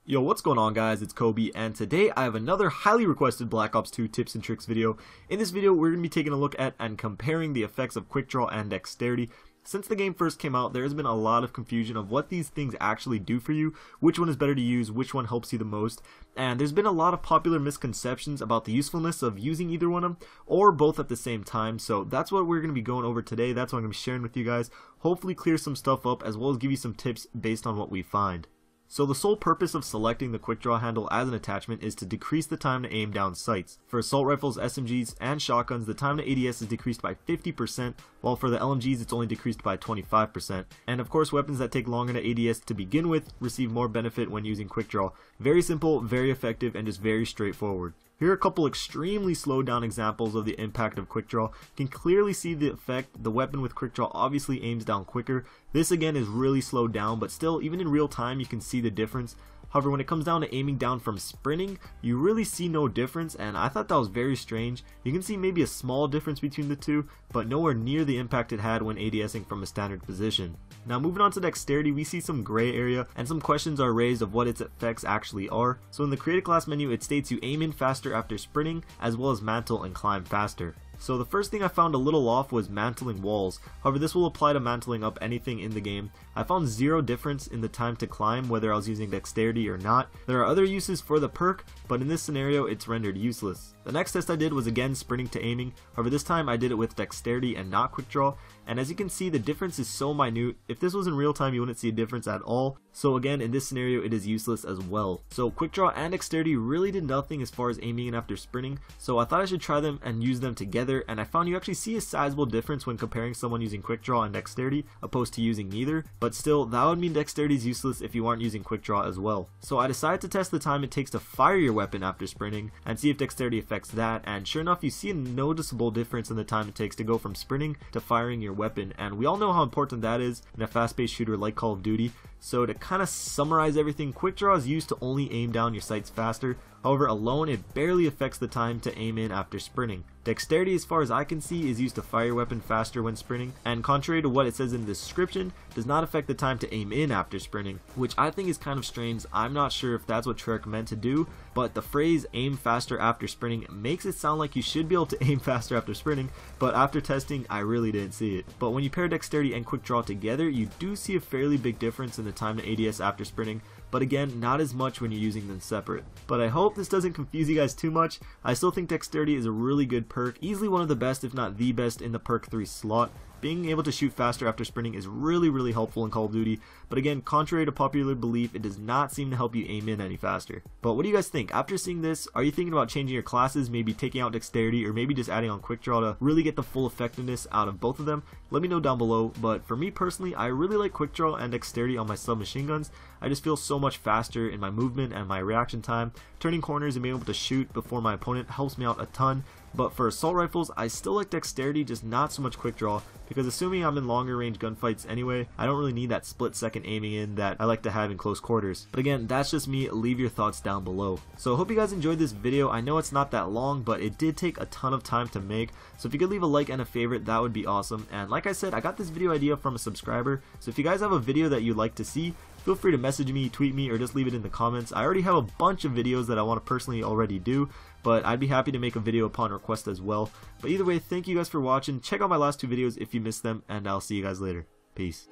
Yo, what's going on guys, it's Kobe, and today I have another highly requested Black Ops 2 tips and tricks video. In this video, we're going to be taking a look at and comparing the effects of QUICKDRAW and Dexterity. Since the game first came out, there has been a lot of confusion of what these things actually do for you, which one is better to use, which one helps you the most, and there's been a lot of popular misconceptions about the usefulness of using either one of them, or both at the same time. So that's what we're going to be going over today. That's what I'm going to be sharing with you guys. Hopefully clear some stuff up, as well as give you some tips based on what we find. So the sole purpose of selecting the QUICKDRAW handle as an attachment is to decrease the time to aim down sights. For assault rifles, SMGs, and shotguns, the time to ADS is decreased by 50%, while for the LMGs it's only decreased by 25%. And of course, weapons that take longer to ADS to begin with receive more benefit when using QUICKDRAW. Very simple, very effective, and just very straightforward. Here are a couple extremely slowed down examples of the impact of QUICKDRAW. You can clearly see the effect. The weapon with QUICKDRAW obviously aims down quicker. This again is really slowed down, but still, even in real time, you can see the difference. However, when it comes down to aiming down from sprinting, you really see no difference, and I thought that was very strange. You can see maybe a small difference between the two, but nowhere near the impact it had when ADSing from a standard position. Now moving on to Dexterity, we see some gray area, and some questions are raised of what its effects actually are. So in the Create a Class menu, it states you aim in faster after sprinting, as well as mantle and climb faster. So the first thing I found a little off was mantling walls. However, this will apply to mantling up anything in the game. I found zero difference in the time to climb whether I was using Dexterity or not. There are other uses for the perk, but in this scenario it's rendered useless. The next test I did was again sprinting to aiming. However, this time I did it with Dexterity and not QUICKDRAW, and as you can see, the difference is so minute. If this was in real time, you wouldn't see a difference at all. So again, in this scenario it is useless as well. So QUICKDRAW and Dexterity really did nothing as far as aiming in after sprinting, so I thought I should try them and use them together, and I found you actually see a sizable difference when comparing someone using QUICKDRAW and Dexterity opposed to using neither. But still, that would mean Dexterity is useless if you aren't using QUICKDRAW as well. So I decided to test the time it takes to fire your weapon after sprinting and see if Dexterity affects that, and sure enough, you see a noticeable difference in the time it takes to go from sprinting to firing your weapon, and we all know how important that is in a fast-paced shooter like Call of Duty. So to kind of summarize everything, QUICKDRAW is used to only aim down your sights faster. However, alone it barely affects the time to aim in after sprinting. Dexterity, as far as I can see, is used to fire your weapon faster when sprinting, and contrary to what it says in the description, does not affect the time to aim in after sprinting, which I think is kind of strange. I'm not sure if that's what Trek meant to do, but the phrase aim faster after sprinting makes it sound like you should be able to aim faster after sprinting, but after testing I really didn't see it. But when you pair Dexterity and QUICKDRAW together, you do see a fairly big difference in the time to ADS after sprinting, but again, not as much when you're using them separate. But I hope this doesn't confuse you guys too much. I still think Dexterity is a really good perk, easily one of the best if not the best in the perk 3 slot. Being able to shoot faster after sprinting is really helpful in Call of Duty, but again, contrary to popular belief, it does not seem to help you aim in any faster. But what do you guys think? After seeing this, are you thinking about changing your classes, maybe taking out Dexterity, or maybe just adding on QUICKDRAW to really get the full effectiveness out of both of them? Let me know down below, but for me personally, I really like QUICKDRAW and Dexterity on my submachine guns. I just feel so much faster in my movement and my reaction time. Turning corners and being able to shoot before my opponent helps me out a ton. But for assault rifles, I still like Dexterity, just not so much QUICKDRAW, because assuming I'm in longer range gunfights anyway, I don't really need that split second aiming in that I like to have in close quarters. But again, that's just me. Leave your thoughts down below. So I hope you guys enjoyed this video. I know it's not that long, but it did take a ton of time to make, so if you could leave a like and a favorite, that would be awesome. And like I said, I got this video idea from a subscriber, so if you guys have a video that you'd like to see, feel free to message me, tweet me, or just leave it in the comments. I already have a bunch of videos that I want to personally already do, but I'd be happy to make a video upon request as well. But either way, thank you guys for watching. Check out my last two videos if you missed them, and I'll see you guys later. Peace.